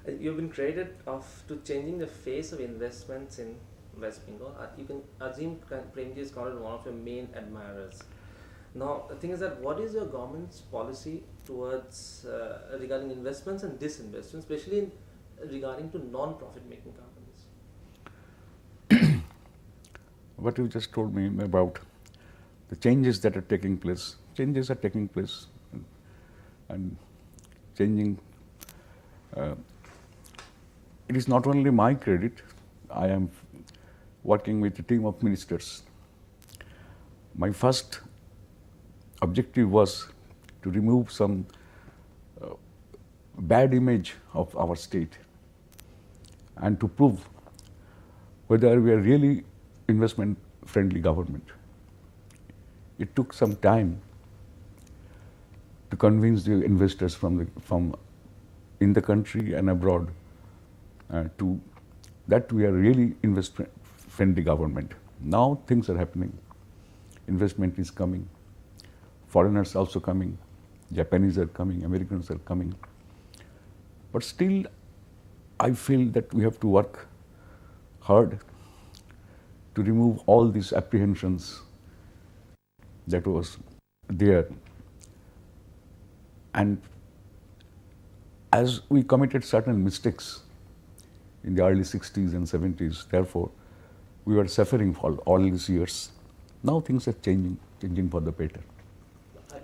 You've been credited of to changing the face of investments in West Bengal. You can Azim Premji is considered one of your main admirers. Now, the thing is that what is your government's policy towards regarding investments and disinvestments, especially regarding to non-profit making companies? What you just told me about the changes that are taking place, changes are taking place and changing. Uh, it is not only my credit. I am working with a team of ministers. My first objective was to remove some bad image of our state and to prove whether we are really investment friendly government. It took some time to convince the investors from in the country and abroad to that we are really investment friendly government. Now things are happening. Investment is coming. Foreigners also coming. Japanese are coming. Americans are coming. But still, I feel that we have to work hard to remove all these apprehensions that was there. And as we committed certain mistakes in the early 60s and 70s, therefore, we were suffering for all these years. Now things are changing for the better.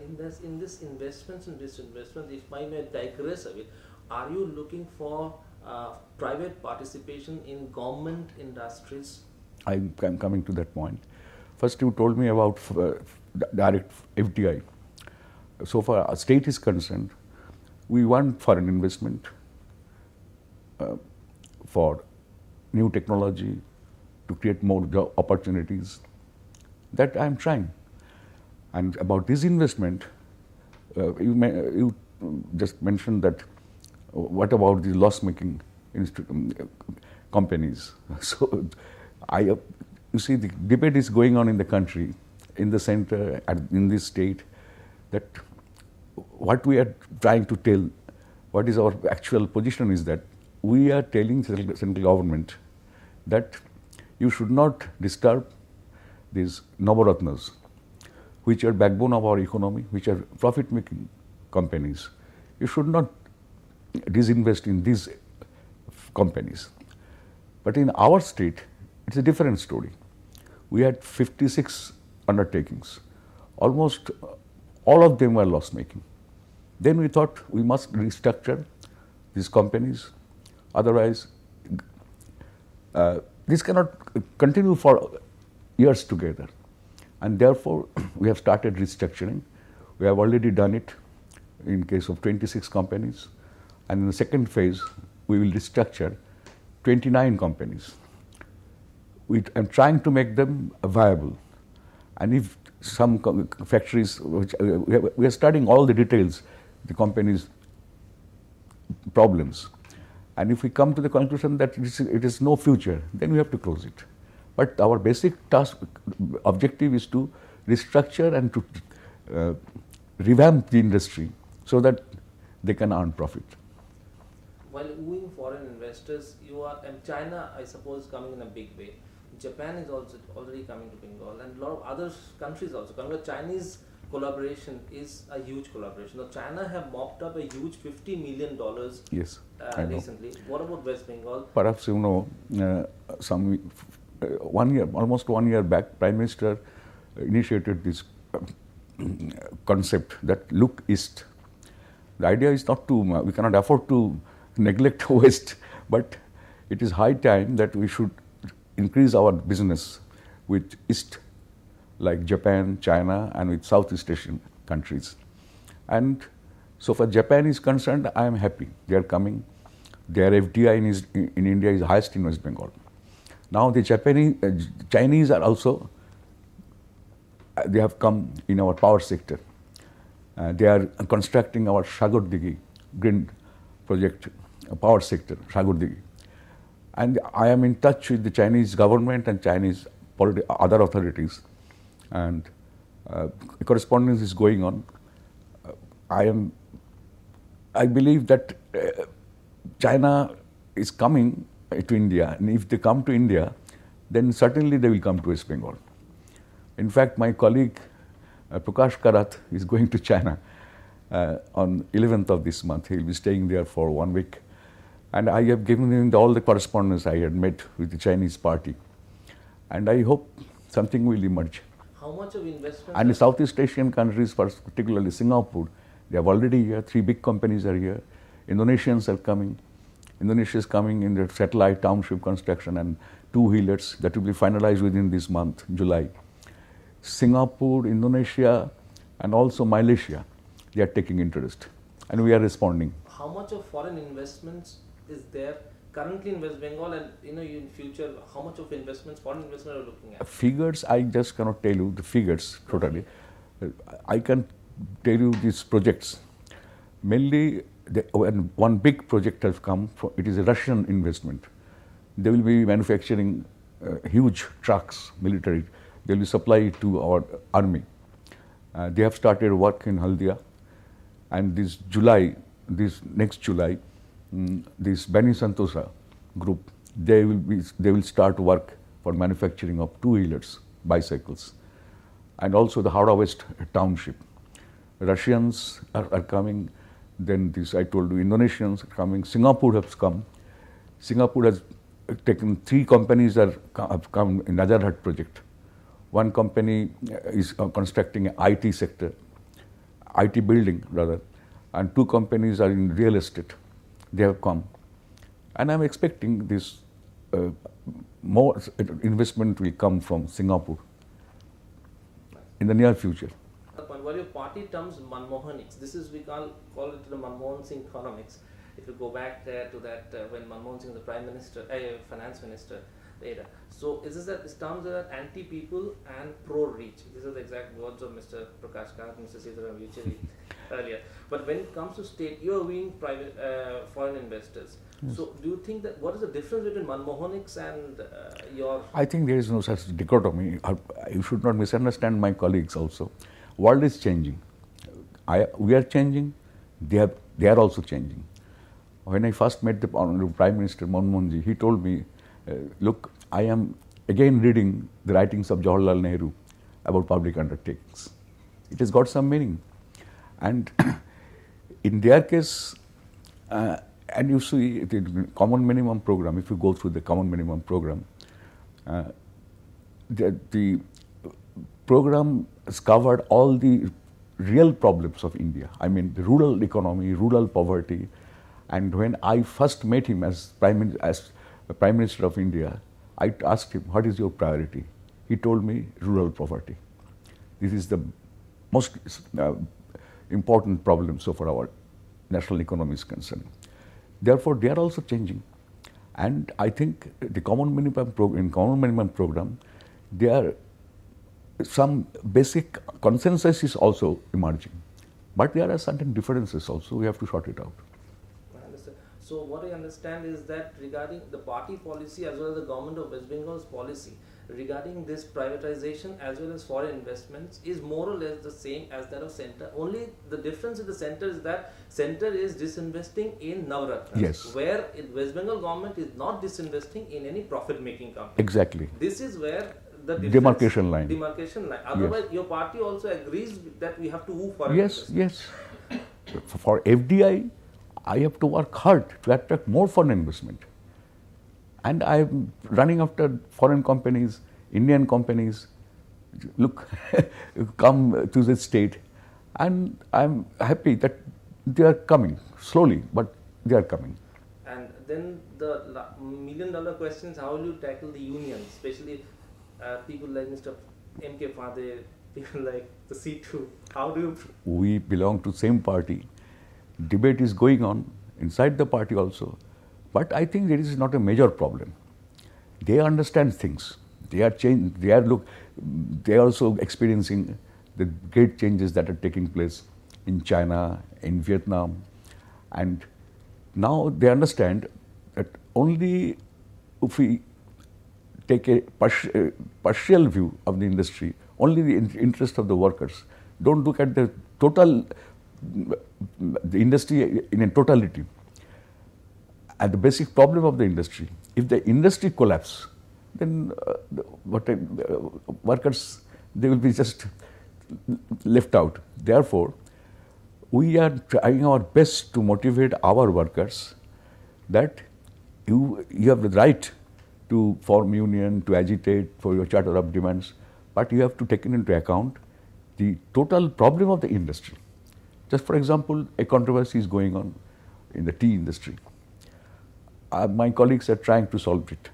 In this investments and disinvestments, if I may digress a bit, are you looking for private participation in government industries? I'm coming to that point. First, you told me about direct FDI. So far, our state is concerned, we want foreign investment for new technology to create more job opportunities. That I am trying. And about this investment, you just mentioned that what about the loss-making companies? So, you see, the debate is going on in the country, in the center, in this state, that what we are trying to tell, what is our actual position is that we are telling central government that you should not disturb these Navaratnas, which are backbone of our economy, which are profit-making companies. You should not disinvest in these companies. But in our state, it's a different story. We had 56 undertakings. Almost all of them were loss-making. Then we thought we must restructure these companies. Otherwise, this cannot continue for years together. And therefore, we have started restructuring. We have already done it in case of 26 companies. And in the second phase, we will restructure 29 companies. I'm trying to make them viable. And if some factories, which we are studying all the details, the company's problems. And if we come to the conclusion that it is no future, then we have to close it. But our basic objective is to restructure and to revamp the industry so that they can earn profit. While wooing foreign investors, and China, I suppose, coming in a big way. Japan is also already coming to Bengal, and a lot of other countries also coming. The Chinese collaboration is a huge collaboration. Now, China have mopped up a huge $50 million yes, recently. What about West Bengal? Perhaps you know, almost 1 year back, Prime Minister initiated this concept that look east. The idea is not to, we cannot afford to neglect West, but it is high time that we should increase our business with East, like Japan, China, and with Southeast Asian countries. And so far Japan is concerned, I am happy. They are coming. Their FDI in India is highest in West Bengal. Now the Chinese are also, they have come in our power sector. They are constructing our Sagardighi green project, power sector, Sagardighi. And I am in touch with the Chinese government and Chinese other authorities, and correspondence is going on. I believe that China is coming to India, and if they come to India, then certainly they will come to West Bengal. In fact, my colleague Prakash Karat is going to China on 11th of this month. He will be staying there for 1 week. And I have given him all the correspondence I had met with the Chinese party. And I hope something will emerge. How much of investment? And the Southeast Asian countries, particularly Singapore, they are already here. 3 big companies are here. Indonesians are coming. Indonesia is coming in the satellite township construction and 2-wheelers that will be finalized within this month, July. Singapore, Indonesia, and also Malaysia, they are taking interest. And we are responding. How much of foreign investments is there currently in West Bengal, and in future, how much of investments, foreign investment are you looking at? Figures, I just cannot tell you the figures totally. I can tell you these projects. Mainly, one big project has come, it is a Russian investment. They will be manufacturing huge trucks, military. They will be supplied to our army. They have started work in Haldia, and this next July, this Beni Santosa group, they will start work for manufacturing of 2-wheelers, bicycles, and also the Howrah West township. Russians are coming. Then this, I told you, Indonesians are coming. Singapore has come. Singapore has taken 3 companies have come in Nazarhat project. One company is constructing an IT sector, IT building rather, and 2 companies are in real estate. They have come. And I'm expecting this more investment will come from Singapore in the near future. Well, your party terms Manmohanics. This is, we call it the Manmohan Singh economics. If you go back there to that when Manmohan Singh was the Prime Minister, Finance Minister later. So is this that these terms are anti-people and pro-reach? These are the exact words of Mr. Prakash Karat, Mr. Sitaram Yechury earlier. But when it comes to state, you are viewing private foreign investors. Yes. So do you think that, what is the difference between Manmohanics and your... I think there is no such dichotomy. You should not misunderstand my colleagues also. World is changing. We are changing. They are also changing. When I first met the Honorable Prime Minister Manmohan Ji, he told me, look, I am again reading the writings of Jawaharlal Nehru about public undertakings. It has got some meaning. And in their case, and you see the common minimum program, if you go through the common minimum program, the program has covered all the real problems of India. I mean, the rural economy, rural poverty. And when I first met him as Prime Minister of India, I asked him, what is your priority? He told me, rural poverty. This is the most important problem so far our national economy is concerned. Therefore, they are also changing. And I think the common minimum program, there are some basic consensus is also emerging. But there are certain differences also, we have to sort it out. So what I understand is that regarding the party policy as well as the government of West Bengal's policy regarding this privatization as well as foreign investments is more or less the same as that of center. Only the difference in the center is that center is disinvesting in Navratnas, yes, where West Bengal government is not disinvesting in any profit-making company. Exactly. This is where the demarcation line. Otherwise, yes, your party also agrees that we have to woo foreign investment. Yes. For FDI, I have to work hard to attract more foreign investment. And I am running after foreign companies, Indian companies, look, come to the state. And I am happy that they are coming, slowly, but they are coming. And then the million-dollar question is, how will you tackle the unions, especially people like Mr. M.K. Fade, people like the C2? How do you... We belong to the same party. Debate is going on inside the party also, but I think it is not a major problem. They understand things. They are changed. They are also experiencing the great changes that are taking place in China, in Vietnam, and now they understand that only if we take a partial view of the industry, only the interest of the workers, don't look at the total, the industry in a totality, and the basic problem of the industry. If the industry collapse, then workers, they will be just left out. Therefore, we are trying our best to motivate our workers that you have the right to form union, to agitate for your charter of demands, but you have to take into account the total problem of the industry. Just for example, a controversy is going on in the tea industry. My colleagues are trying to solve it.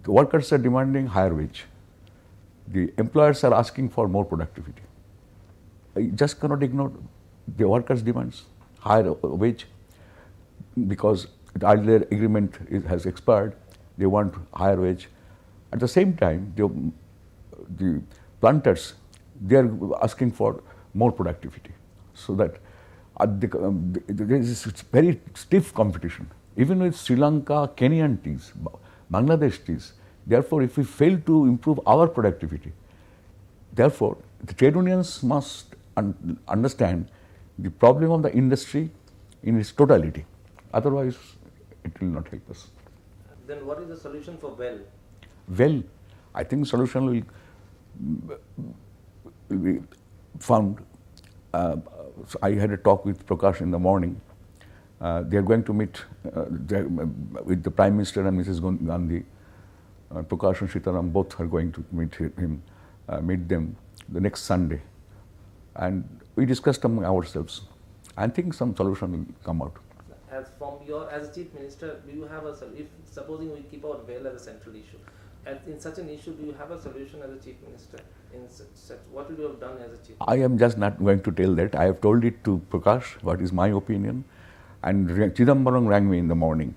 The workers are demanding higher wage. The employers are asking for more productivity. I just cannot ignore the workers' demands, higher wage, because the earlier agreement has expired. They want higher wage. At the same time, the planters, they are asking for more productivity. So that there is very stiff competition. Even with Sri Lanka, Kenyan teas, Bangladesh teas. Therefore, if we fail to improve our productivity, therefore, the trade unions must understand the problem of the industry in its totality. Otherwise, it will not help us. Then what is the solution for well? Well, I think solution will be found. So I had a talk with Prakash in the morning. They are going to meet with the Prime Minister and Mrs. Gandhi. Prakash and Sitaram both are going to meet them the next Sunday. And we discussed among ourselves. I think some solution will come out. As a Chief Minister, do you have if supposing we keep our well as a central issue, in such an issue, do you have a solution as a Chief Minister? What would you have done as a Chief Minister? I am just not going to tell that. I have told it to Prakash, what is my opinion. And Chidambaram rang me in the morning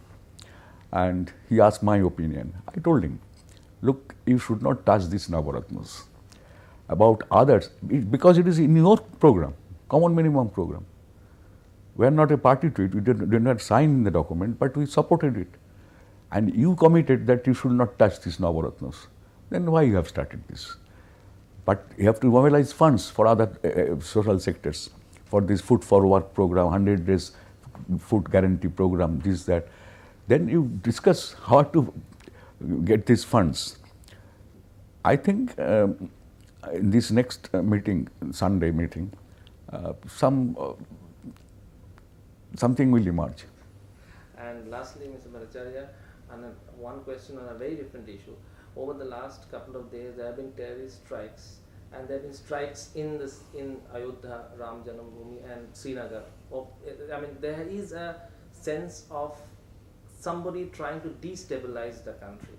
and he asked my opinion. I told him, look, you should not touch these Navaratnas. About others, because it is in your program, common minimum program. We are not a party to it, we did not sign the document, but we supported it. And you committed that you should not touch these Navaratnas. Then why you have started this? But you have to mobilize funds for other social sectors, for this food for work program, 100 days food guarantee program, this, that. Then you discuss how to get these funds. I think in this next meeting, Sunday meeting, something will emerge. And lastly, Mr. Bhattacharya, one question on a very different issue. Over the last couple of days, there have been terrorist strikes, and there have been strikes in Ayodhya, Ram Janambhoomi, and Srinagar. I mean, there is a sense of somebody trying to destabilize the country.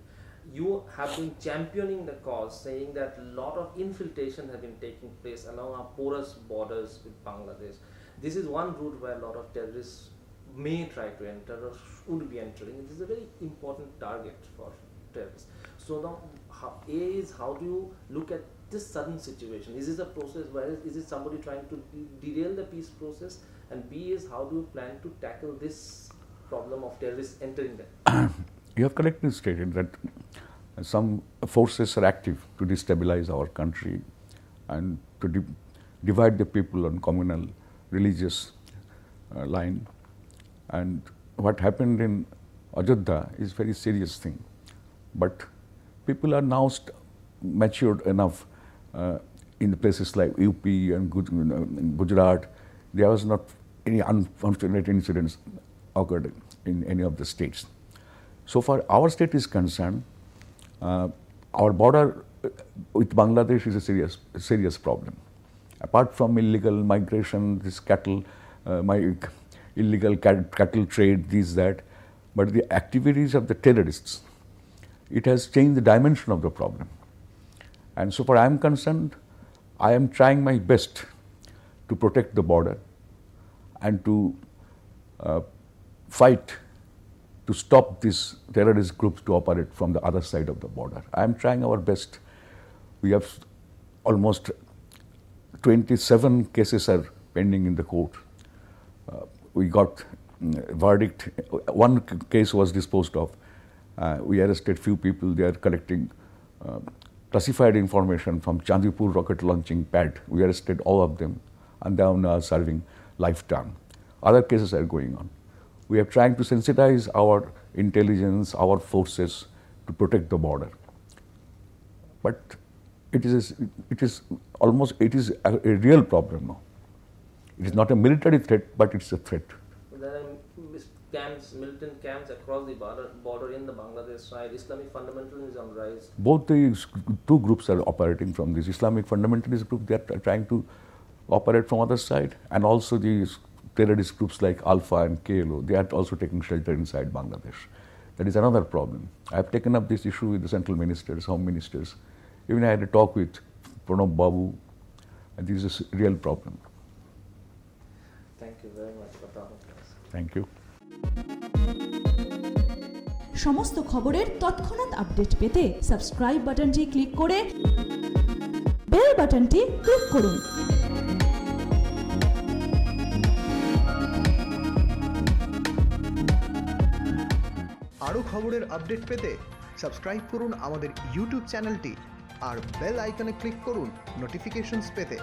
You have been championing the cause, saying that a lot of infiltration has been taking place along our porous borders with Bangladesh. This is one route where a lot of terrorists may try to enter or would be entering. It is a very important target for terrorists. So now, how do you look at this sudden situation? Is this a process where is it somebody trying to derail the peace process? And B is, how do you plan to tackle this problem of terrorists entering there? You have correctly stated that some forces are active to destabilize our country and to divide the people on communal, religious line. And what happened in Ayodhya is a very serious thing. But people are now matured enough in the places like UP and Gujarat. There was not any unfortunate incidents occurred in any of the states. So far our state is concerned, our border with Bangladesh is a serious problem. Apart from illegal migration, this illegal cattle trade, this, that, but the activities of the terrorists, it has changed the dimension of the problem. And so far I am concerned, I am trying my best to protect the border and to fight to stop these terrorist groups to operate from the other side of the border. I am trying our best. We have almost 27 cases are pending in the court. We got verdict. One case was disposed of. We arrested few people. They are collecting classified information from Chandipur rocket launching pad. We arrested all of them, and they are now serving life term. Other cases are going on. We are trying to sensitize our intelligence, our forces to protect the border. But it is a real problem now. It is not a military threat, but it's a threat. There are militant camps across the border in the Bangladesh side. Islamic fundamentalism is on rise. Both the two groups are operating from this. Islamic fundamentalist group, they are trying to operate from other side, and also these terrorist groups like Alpha and KLO, they are also taking shelter inside Bangladesh. That is another problem. I have taken up this issue with the central ministers, home ministers. Even I had a talk with Pranab Babu, and this is a real problem. Thank you very much for talking to us. Thank you. সমস্ত খবরের তৎক্ষণাৎ update পেতে subscribe বাটনটি click করে bell বাটনটি click করুন। আরও খবরের আপডেট পেতে সাবস্ক্রাইব করুন আমাদের ইউটিউব চ্যানেলটি আর বেল আইকনে ক্লিক করুন নোটিফিকেশনস পেতে।